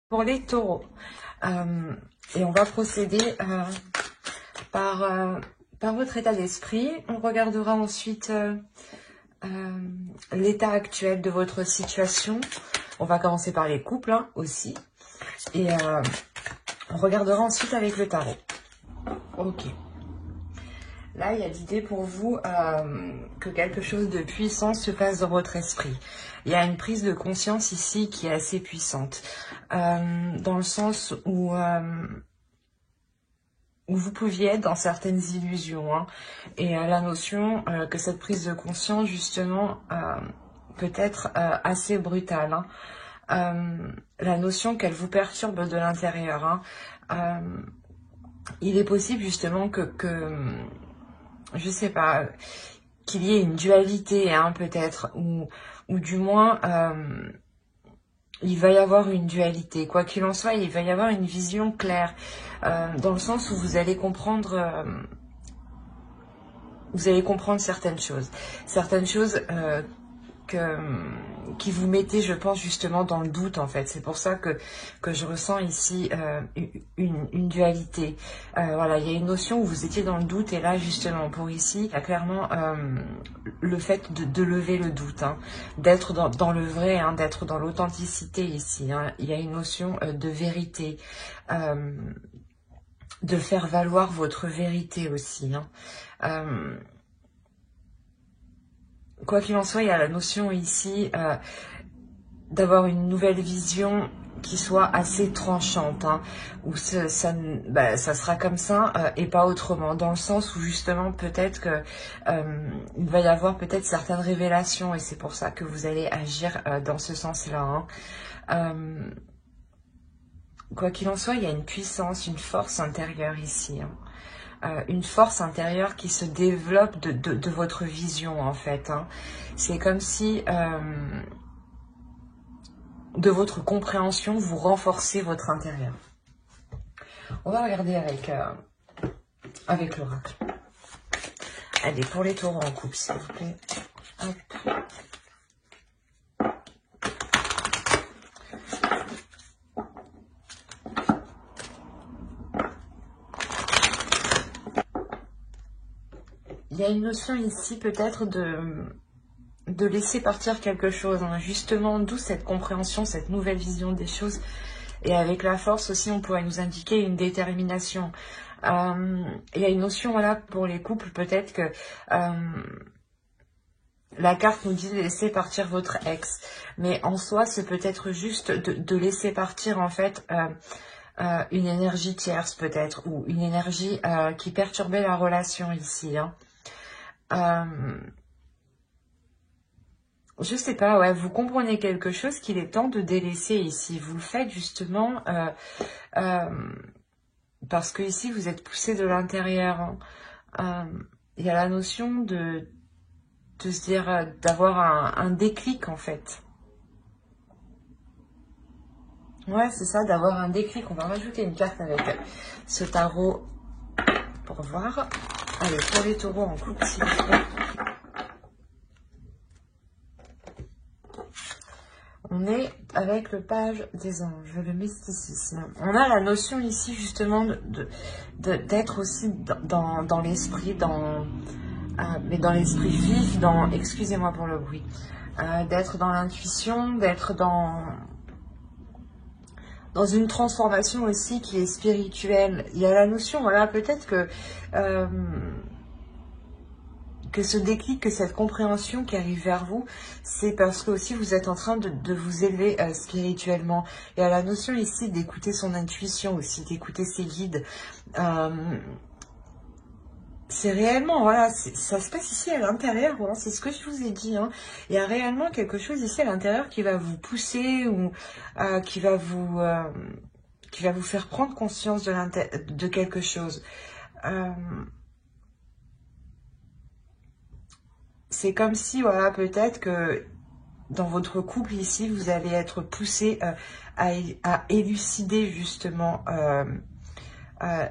Pour les taureaux. Et on va procéder par votre état d'esprit. On regardera ensuite l'état actuel de votre situation. On va commencer par les couples aussi. Et on regardera ensuite avec le tarot. Ok. Là, il y a l'idée pour vous que quelque chose de puissant se passe dans votre esprit. Il y a une prise de conscience ici qui est assez puissante. Dans le sens où vous pouviez être dans certaines illusions. Et la notion que cette prise de conscience, justement, peut être assez brutale. La notion qu'elle vous perturbe de l'intérieur. Il est possible, justement, que je sais pas, qu'il y ait une dualité, peut-être, ou du moins, il va y avoir une dualité. Quoi qu'il en soit, il va y avoir une vision claire, dans le sens où vous allez comprendre certaines choses qui vous mettez, je pense, justement dans le doute, en fait. C'est pour ça que je ressens ici une dualité. Voilà, il y a une notion où vous étiez dans le doute, et là, justement, pour ici, il y a clairement le fait de lever le doute, d'être dans le vrai, d'être dans l'authenticité ici. Il y a une notion de vérité, de faire valoir votre vérité aussi. Quoi qu'il en soit, il y a la notion ici d'avoir une nouvelle vision qui soit assez tranchante, où ça sera comme ça et pas autrement, dans le sens où justement peut-être que il va y avoir peut-être certaines révélations, et c'est pour ça que vous allez agir dans ce sens-là. Quoi qu'il en soit, il y a une puissance, une force intérieure ici. Une force intérieure qui se développe de votre vision, en fait. C'est comme si de votre compréhension, vous renforcez votre intérieur. On va regarder avec l'oracle. Allez, pour les taureaux en couple, s'il vous plaît. Hop. Il y a une notion ici peut-être de laisser partir quelque chose, justement, d'où cette compréhension, cette nouvelle vision des choses. Et avec la force aussi, on pourrait nous indiquer une détermination. Il y a une notion, voilà, pour les couples, peut-être que la carte nous dit de laisser partir votre ex. Mais en soi, c'est peut-être juste de laisser partir, en fait, une énergie tierce, peut-être, ou une énergie qui perturbait la relation ici. Je sais pas, ouais, vous comprenez quelque chose qu'il est temps de délaisser ici. Vous le faites justement parce que ici vous êtes poussé de l'intérieur. Il y a la notion de se dire, d'avoir un déclic, en fait. Ouais, c'est ça, d'avoir un déclic. On va rajouter une carte avec ce tarot pour voir. Allez, pour les taureaux en couple, s'il vous plaît. On est avec le page des anges, le mysticisme. On a la notion ici justement d'être aussi dans l'esprit, mais dans l'esprit vif, excusez-moi pour le bruit, d'être dans l'intuition, d'être dans une transformation aussi qui est spirituelle. Il y a la notion, voilà, peut-être que ce déclic, que cette compréhension qui arrive vers vous, c'est parce que aussi vous êtes en train de vous élever spirituellement. Il y a la notion ici d'écouter son intuition aussi, d'écouter ses guides. C'est réellement, voilà, ça se passe ici à l'intérieur, c'est ce que je vous ai dit. Il y a réellement quelque chose ici à l'intérieur qui va vous pousser ou qui va vous faire prendre conscience de quelque chose. C'est comme si, voilà, peut-être que dans votre couple ici, vous allez être poussé à élucider justement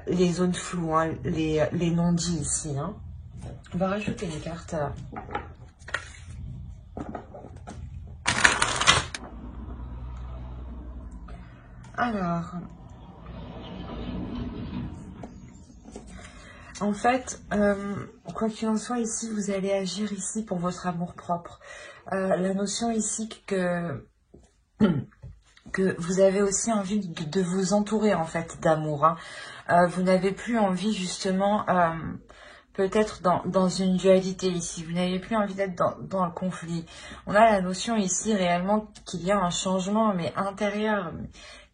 les zones floues, les non-dits ici. On va rajouter les cartes. Alors, en fait, quoi qu'il en soit, ici, vous allez agir ici pour votre amour-propre. La notion ici que vous avez aussi envie de vous entourer, en fait, d'amour. Hein. Vous n'avez plus envie, justement, peut-être dans une dualité ici. Vous n'avez plus envie d'être dans le conflit. On a la notion ici, réellement, qu'il y a un changement, mais intérieur,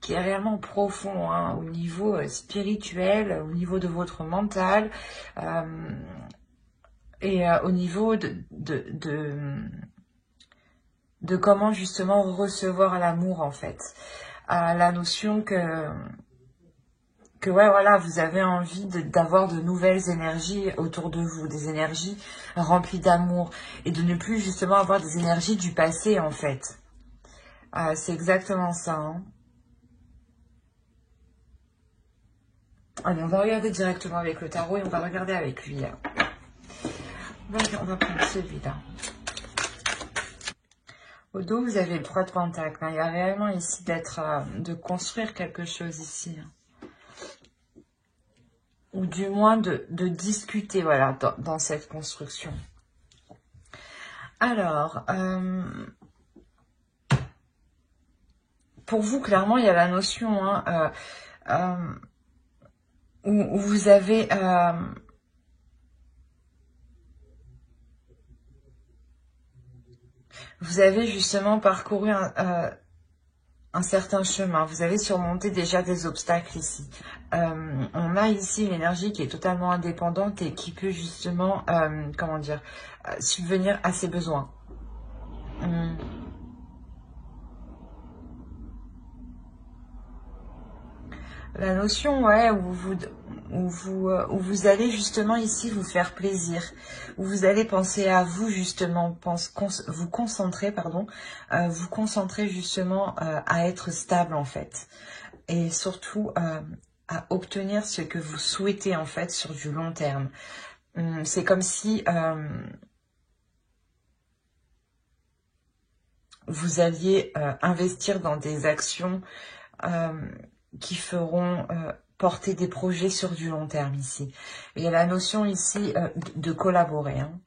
qui est réellement profond, hein, au niveau spirituel, au niveau de votre mental, et au niveau de comment justement recevoir l'amour, en fait. La notion que ouais, voilà, vous avez envie d'avoir de nouvelles énergies autour de vous, des énergies remplies d'amour, et de ne plus justement avoir des énergies du passé, en fait. C'est exactement ça, hein. Allez, on va regarder directement avec le tarot et on va regarder avec lui. Là. On va prendre celui-là. Au dos, vous avez le 3 de Pentacle. Hein. Il y a réellement ici de construire quelque chose ici. Hein. Ou du moins de discuter, voilà, dans cette construction. Alors, pour vous, clairement, il y a la notion hein, où vous avez... vous avez justement parcouru un certain chemin. Vous avez surmonté déjà des obstacles ici. On a ici une énergie qui est totalement indépendante et qui peut justement, comment dire, subvenir à ses besoins. La notion, ouais, où vous allez justement ici vous faire plaisir, où vous allez penser à vous justement, vous concentrer, pardon, vous concentrer justement à être stable en fait, et surtout à obtenir ce que vous souhaitez en fait sur du long terme. C'est comme si vous alliez investir dans des actions qui feront porter des projets sur du long terme ici. Il y a la notion ici de collaborer. Hein.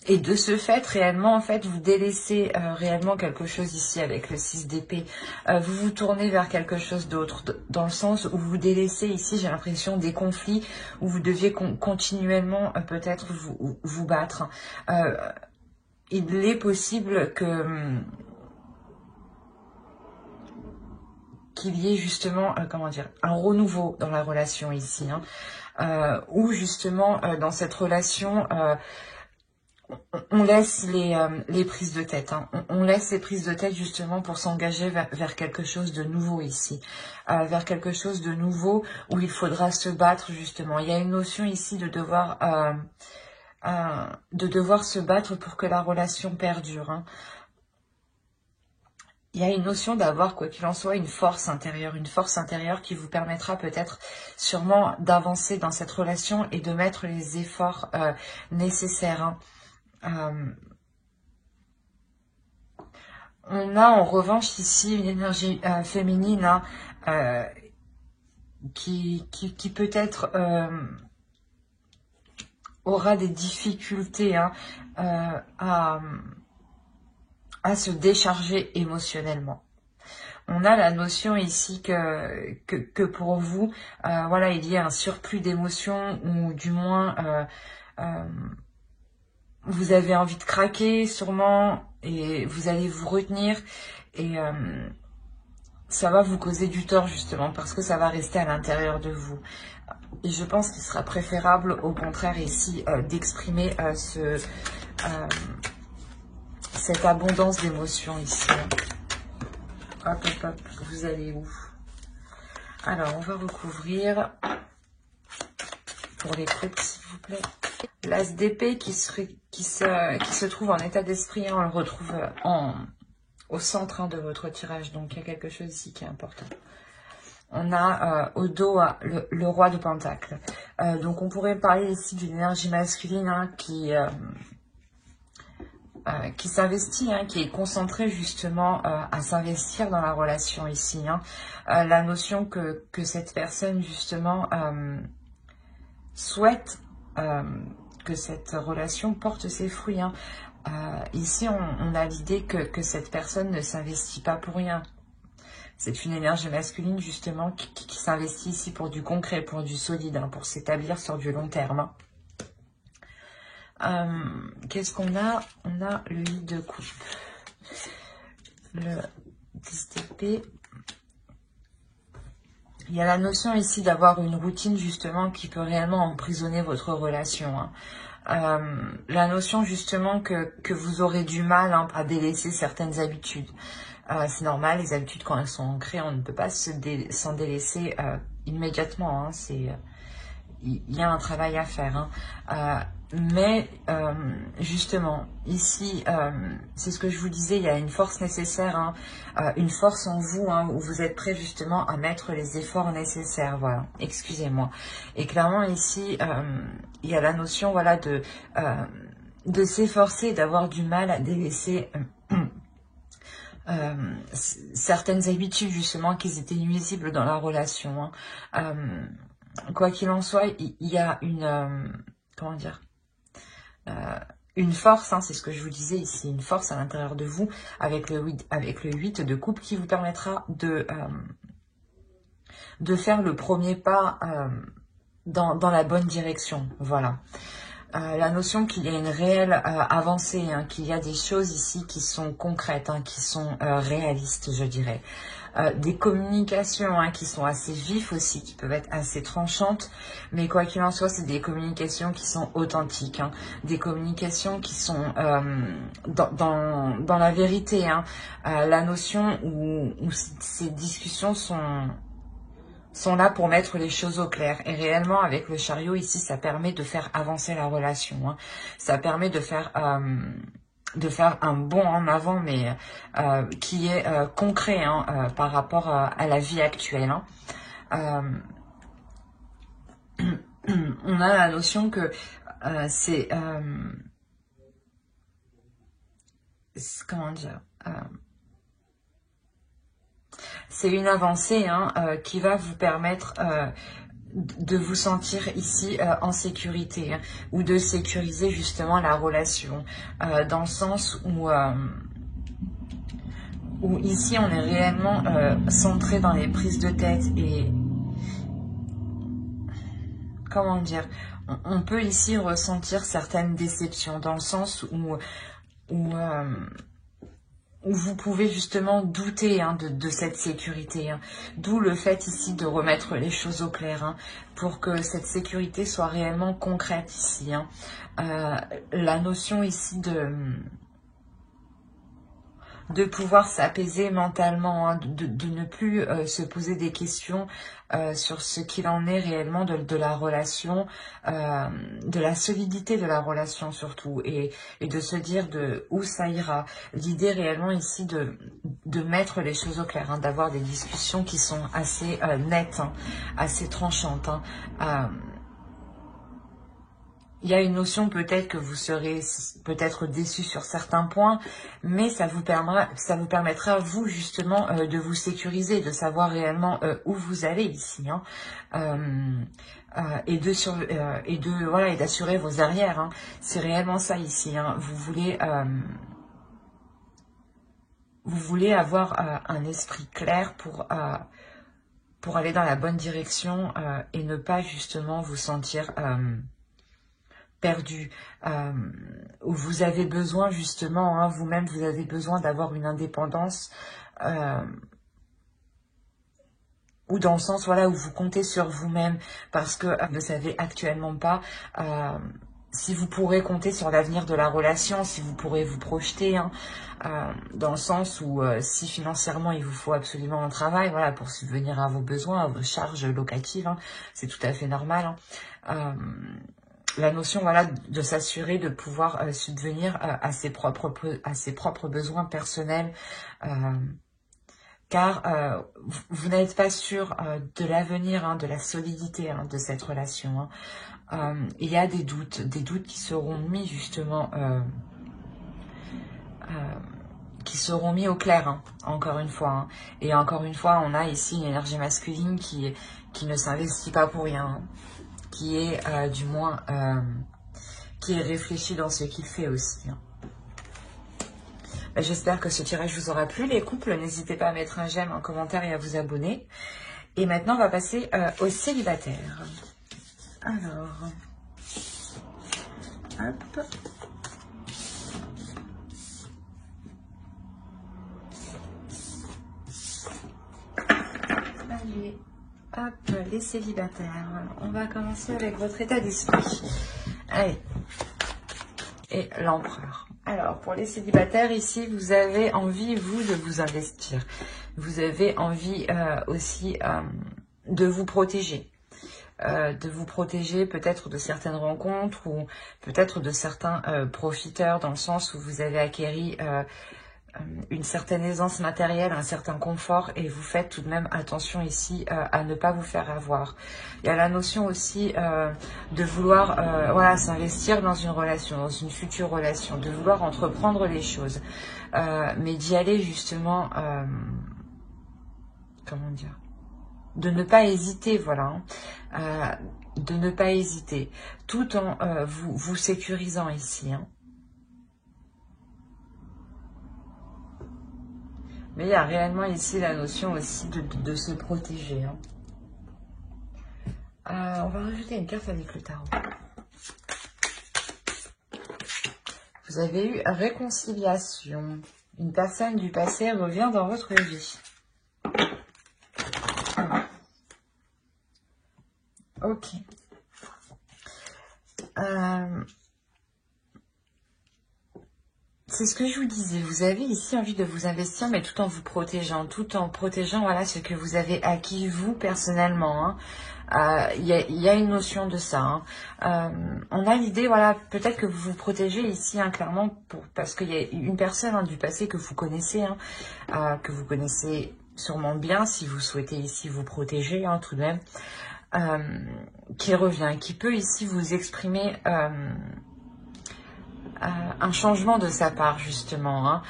Et de ce fait, réellement, en fait, vous délaissez réellement quelque chose ici avec le 6 d'épée. Vous vous tournez vers quelque chose d'autre, dans le sens où vous délaissez ici, j'ai l'impression, des conflits où vous deviez continuellement peut-être vous battre. Il est possible qu'il y ait justement, comment dire, un renouveau dans la relation ici, hein, où justement dans cette relation, on laisse les prises de tête, hein, on laisse les prises de tête justement pour s'engager vers quelque chose de nouveau ici, vers quelque chose de nouveau où il faudra se battre justement. Il y a une notion ici de devoir se battre pour que la relation perdure, hein. Il y a une notion d'avoir, quoi qu'il en soit, une force intérieure qui vous permettra peut-être sûrement d'avancer dans cette relation et de mettre les efforts nécessaires. Hein. On a en revanche ici une énergie féminine hein, qui peut-être aura des difficultés hein, à se décharger émotionnellement. On a la notion ici que pour vous, voilà, il y a un surplus d'émotions ou du moins vous avez envie de craquer sûrement et vous allez vous retenir et ça va vous causer du tort justement parce que ça va rester à l'intérieur de vous. Et je pense qu'il sera préférable au contraire ici d'exprimer cette abondance d'émotions ici. Hop, hop, hop, vous allez où? Alors, on va recouvrir pour les couples, s'il vous plaît. L'as d'épée qui se trouve en état d'esprit, hein, on le retrouve au centre hein, de votre tirage. Donc, il y a quelque chose ici qui est important. On a au dos le roi de Pentacle. Donc, on pourrait parler ici d'une énergie masculine hein, qui qui s'investit, hein, qui est concentré justement à s'investir dans la relation ici. Hein. La notion que cette personne justement souhaite que cette relation porte ses fruits. Hein. Ici, on a l'idée que cette personne ne s'investit pas pour rien. C'est une énergie masculine justement qui s'investit ici pour du concret, pour du solide, hein, pour s'établir sur du long terme. Qu'est-ce qu'on a? On a le 8 de coupe, le 10 d'épée. Il y a la notion ici d'avoir une routine justement qui peut réellement emprisonner votre relation. Hein. La notion justement que vous aurez du mal, hein, à délaisser certaines habitudes. C'est normal, les habitudes quand elles sont ancrées, on ne peut pas s'en délaisser immédiatement. Hein. Il y a un travail à faire. Hein. Mais justement, ici, c'est ce que je vous disais, il y a une force nécessaire, hein, une force en vous, hein, où vous êtes prêt justement à mettre les efforts nécessaires, voilà, excusez-moi. Et clairement ici, il y a la notion, voilà, de s'efforcer, d'avoir du mal à délaisser certaines habitudes justement qui étaient nuisibles dans la relation. Hein. Quoi qu'il en soit, il y a une... comment dire, une force, hein, c'est ce que je vous disais ici, une force à l'intérieur de vous avec le 8 de coupe qui vous permettra de faire le premier pas dans la bonne direction. Voilà. La notion qu'il y a une réelle avancée, hein, qu'il y a des choses ici qui sont concrètes, hein, qui sont réalistes, je dirais. Des communications, hein, qui sont assez vives aussi, qui peuvent être assez tranchantes, mais quoi qu'il en soit, c'est des communications qui sont authentiques, hein, des communications qui sont dans la vérité. Hein. La notion où ces discussions sont là pour mettre les choses au clair. Et réellement, avec le chariot, ici, ça permet de faire avancer la relation. Hein. Ça permet de faire un bond en avant, mais qui est concret, hein, par rapport à la vie actuelle. Hein. On a la notion que c'est... comment dire, c'est une avancée, hein, qui va vous permettre de vous sentir ici en sécurité, hein, ou de sécuriser justement la relation, dans le sens où ici on est réellement centré dans les prises de tête et comment dire, on peut ici ressentir certaines déceptions dans le sens où vous pouvez justement douter, hein, de cette sécurité. Hein. D'où le fait ici de remettre les choses au clair, hein, pour que cette sécurité soit réellement concrète ici. Hein. La notion ici de pouvoir s'apaiser mentalement, hein, de ne plus se poser des questions sur ce qu'il en est réellement de la relation, de la solidité de la relation surtout, et de se dire de où ça ira. L'idée réellement ici de mettre les choses au clair, hein, d'avoir des discussions qui sont assez nettes, hein, assez tranchantes. Hein. Il y a une notion peut-être que vous serez peut-être déçu sur certains points, mais ça vous permettra vous justement de vous sécuriser, de savoir réellement où vous allez ici, hein, et d'assurer vos arrières. Hein. C'est réellement ça ici. Hein. Vous voulez avoir un esprit clair pour aller dans la bonne direction et ne pas justement vous sentir perdu, où vous avez besoin justement, hein, vous-même vous avez besoin d'avoir une indépendance, ou dans le sens voilà où vous comptez sur vous-même parce que vous ne savez actuellement pas si vous pourrez compter sur l'avenir de la relation, si vous pourrez vous projeter, hein, dans le sens où si financièrement il vous faut absolument un travail, voilà, pour subvenir à vos besoins, à vos charges locatives, hein, c'est tout à fait normal. Hein. La notion, voilà, de s'assurer de pouvoir subvenir à ses propres besoins personnels, car vous n'êtes pas sûr de l'avenir, hein, de la solidité, hein, de cette relation. Hein. Il y a des doutes qui seront mis justement qui seront mis au clair, hein, encore une fois. Hein. Et encore une fois, on a ici une énergie masculine qui ne s'investit pas pour rien, hein, qui est du moins qui est réfléchi dans ce qu'il fait aussi. Hein. J'espère que ce tirage vous aura plu, les couples. N'hésitez pas à mettre un j'aime, un commentaire et à vous abonner. Et maintenant, on va passer aux célibataires. Alors, hop. Allez, hop, les célibataires. On va commencer avec votre état d'esprit. Allez. Et l'empereur. Alors, pour les célibataires, ici, vous avez envie, vous, de vous investir. Vous avez envie aussi de vous protéger. De vous protéger peut-être de certaines rencontres ou peut-être de certains profiteurs, dans le sens où vous avez acquéri une certaine aisance matérielle, un certain confort, et vous faites tout de même attention ici à ne pas vous faire avoir. Il y a la notion aussi de vouloir voilà, s'investir dans une relation, dans une future relation, de vouloir entreprendre les choses, mais d'y aller justement, comment dire, de ne pas hésiter, voilà, de ne pas hésiter, tout en vous sécurisant ici, hein. Mais il y a réellement ici la notion aussi de se protéger. Hein. On va rajouter une carte avec le tarot. Vous avez eu réconciliation. Une personne du passé revient dans votre vie. Ok. C'est ce que je vous disais, vous avez ici envie de vous investir, mais tout en vous protégeant, voilà, ce que vous avez acquis vous personnellement. Hein. Y a une notion de ça. Hein. On a l'idée, voilà, peut-être que vous vous protégez ici, hein, clairement, parce qu'il y a une personne hein, du passé que vous connaissez, hein, que vous connaissez sûrement bien, si vous souhaitez ici vous protéger, hein, tout de même, qui revient, qui peut ici vous exprimer... un changement de sa part justement, hein,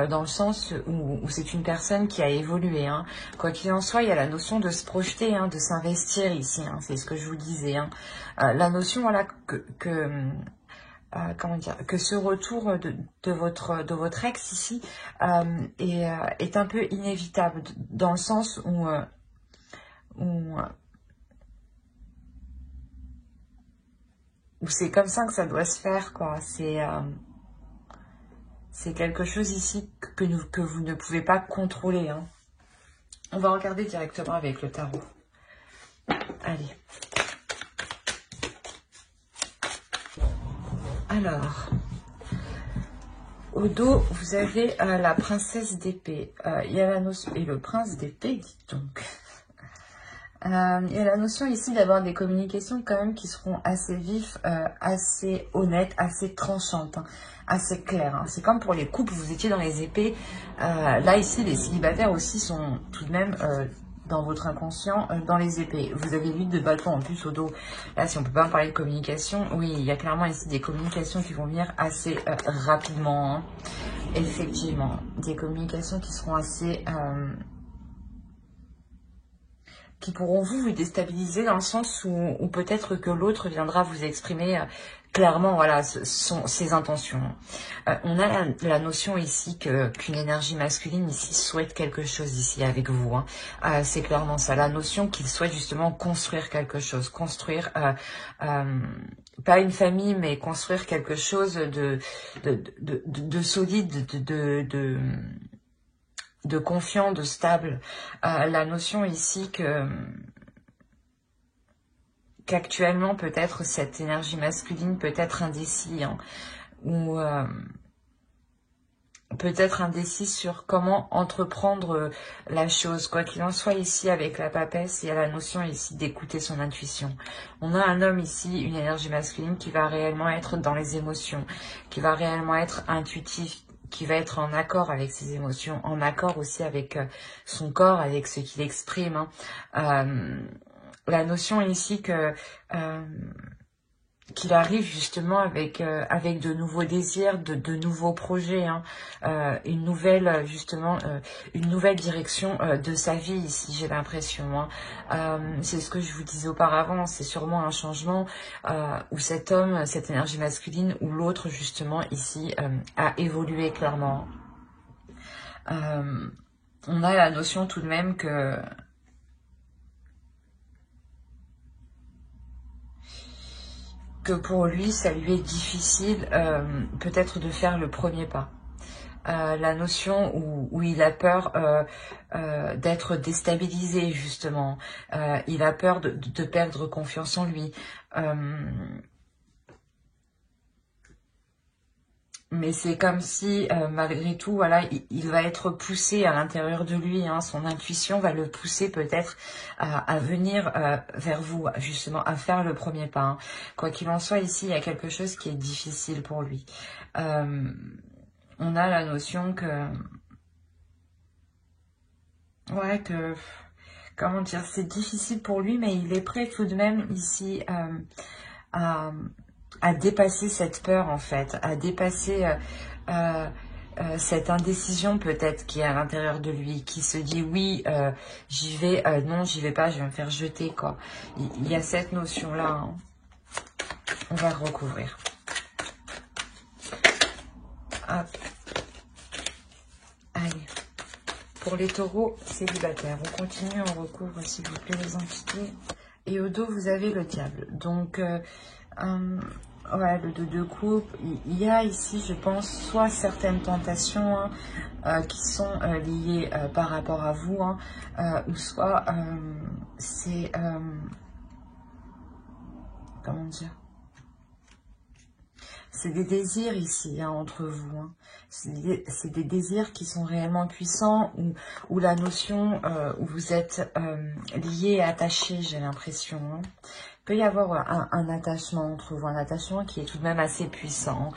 dans le sens où c'est une personne qui a évolué. Hein. Quoi qu'il en soit, il y a la notion de se projeter, hein, de s'investir ici, hein, c'est ce que je vous disais. Hein. La notion voilà, comment dire, que ce retour de votre ex ici est un peu inévitable, dans le sens où c'est comme ça que ça doit se faire, quoi. C'est quelque chose ici que vous ne pouvez pas contrôler. Hein. On va regarder directement avec le tarot. Allez. Alors, au dos, vous avez la princesse d'épée. Il y a la notion... Et le prince d'épée, dites donc. Il y a la notion ici d'avoir des communications quand même qui seront assez vives, assez honnêtes, assez tranchantes, hein, assez claires. Hein. C'est comme pour les couples, vous étiez dans les épées. Là, ici, les célibataires aussi sont tout de même dans votre inconscient, dans les épées. Vous avez l'huile de bâton en plus au dos. Là, si on peut pas parler de communication, oui, il y a clairement ici des communications qui vont venir assez rapidement. Hein. Effectivement, des communications qui seront assez... qui pourront vous déstabiliser dans le sens où peut-être que l'autre viendra vous exprimer clairement voilà, ses intentions. On a la notion ici qu'une énergie masculine ici souhaite quelque chose ici avec vous. Hein. C'est clairement ça, la notion qu'il souhaite justement construire quelque chose, construire pas une famille, mais construire quelque chose de solide, de confiant, de stable. La notion ici qu'actuellement peut-être cette énergie masculine peut être indécis, hein, ou peut-être indécis sur comment entreprendre la chose. Quoi qu'il en soit ici avec la papesse, il y a la notion ici d'écouter son intuition. On a un homme ici, une énergie masculine qui va réellement être dans les émotions, qui va réellement être intuitif, qui va être en accord avec ses émotions, en accord aussi avec son corps, avec ce qu'il exprime. Hein. La notion ici que qu'il arrive justement avec avec de nouveaux désirs, de nouveaux projets, hein, une nouvelle justement une nouvelle direction de sa vie ici, j'ai l'impression. Hein. C'est ce que je vous disais auparavant, c'est sûrement un changement où cet homme, cette énergie masculine, ou l'autre justement ici a évolué clairement. On a la notion tout de même que pour lui, ça lui est difficile peut-être de faire le premier pas. La notion où il a peur d'être déstabilisé, justement. Il a peur de perdre confiance en lui. Mais c'est comme si, malgré tout, voilà, il va être poussé à l'intérieur de lui. Hein, son intuition va le pousser peut-être à venir vers vous, justement, à faire le premier pas. Hein. Quoi qu'il en soit, ici, il y a quelque chose qui est difficile pour lui. On a la notion que... Ouais, que... Comment dire, c'est difficile pour lui, mais il est prêt tout de même ici à dépasser cette peur, en fait, à dépasser cette indécision peut-être qui est à l'intérieur de lui, qui se dit oui, j'y vais, non, j'y vais pas, je vais me faire jeter, quoi. Il y a cette notion-là. Hein. On va le recouvrir. Hop. Allez. Pour les taureaux célibataires, on continue, on recouvre s'il vous plaît les entités. Et au dos, vous avez le diable. Donc, ouais, le 2 de coupe. Il y a ici, je pense, soit certaines tentations qui sont liées par rapport à vous, hein, ou soit c'est... comment dire ? C'est des désirs ici, hein, entre vous. Hein. C'est des désirs qui sont réellement puissants, où la notion où vous êtes lié et attaché, j'ai l'impression. Hein. Il peut y avoir un attachement entre vous, un attachement qui est tout de même assez puissant.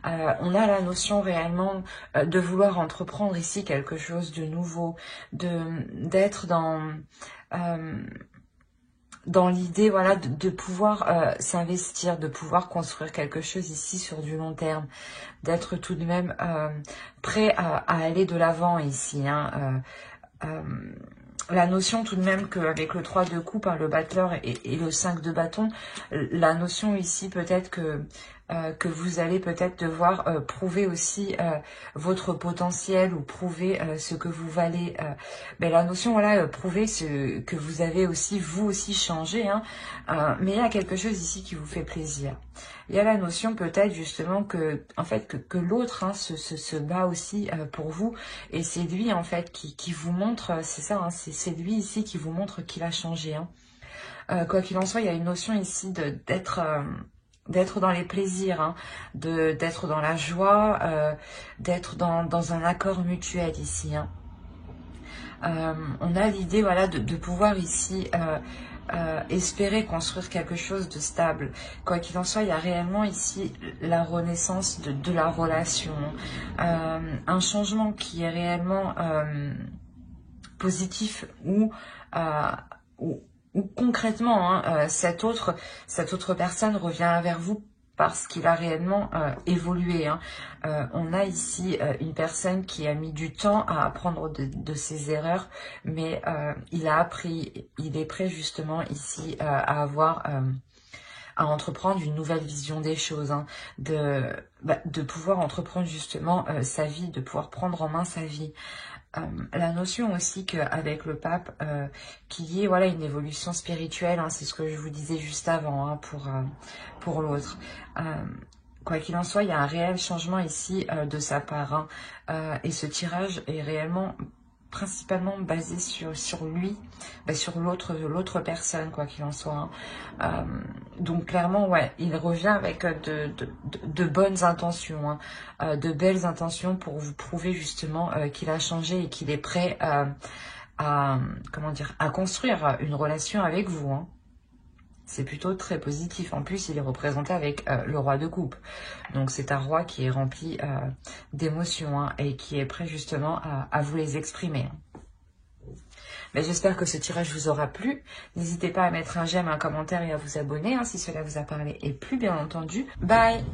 On a la notion réellement de vouloir entreprendre ici quelque chose de nouveau, d'être dans l'idée, voilà, de pouvoir s'investir, de pouvoir construire quelque chose ici sur du long terme, d'être tout de même prêt à aller de l'avant ici. Hein, la notion tout de même qu'avec le 3 de coupe, hein, le battleur et le 5 de bâton, la notion ici peut-être que vous allez peut-être devoir prouver aussi votre potentiel ou prouver ce que vous valez. Mais la notion, voilà, prouver ce que vous avez aussi, vous aussi changé. Hein, mais il y a quelque chose ici qui vous fait plaisir. Il y a la notion peut-être justement que, en fait, que l'autre hein, se bat aussi pour vous. Et c'est lui, en fait, qui vous montre, c'est ça, hein, c'est lui ici qui vous montre qu'il a changé. Hein. Quoi qu'il en soit, il y a une notion ici d'être dans les plaisirs, hein, d'être dans la joie, d'être dans un accord mutuel ici. Hein. On a l'idée, voilà, de pouvoir ici espérer construire quelque chose de stable. Quoi qu'il en soit, il y a réellement ici la renaissance de la relation. Un changement qui est réellement positif ou concrètement, hein, cette autre personne revient vers vous parce qu'il a réellement évolué. Hein. On a ici une personne qui a mis du temps à apprendre de ses erreurs, mais il a appris, il est prêt justement ici à avoir... à entreprendre une nouvelle vision des choses, hein, de pouvoir entreprendre justement sa vie, de pouvoir prendre en main sa vie. La notion aussi qu'avec le pape, qu'il y ait voilà, une évolution spirituelle, hein, c'est ce que je vous disais juste avant hein, pour l'autre. Quoi qu'il en soit, il y a un réel changement ici de sa part. Hein, et ce tirage est réellement principalement basé sur lui, sur l'autre personne, quoi qu'il en soit. Hein. Donc clairement, ouais, il revient avec de bonnes intentions, hein, de belles intentions pour vous prouver justement qu'il a changé et qu'il est prêt comment dire, à construire une relation avec vous. Hein. C'est plutôt très positif. En plus, il est représenté avec le roi de coupe. Donc, c'est un roi qui est rempli d'émotions hein, et qui est prêt justement à vous les exprimer. Mais j'espère que ce tirage vous aura plu. N'hésitez pas à mettre un j'aime, un commentaire et à vous abonner hein, si cela vous a parlé et plu, bien entendu. Bye!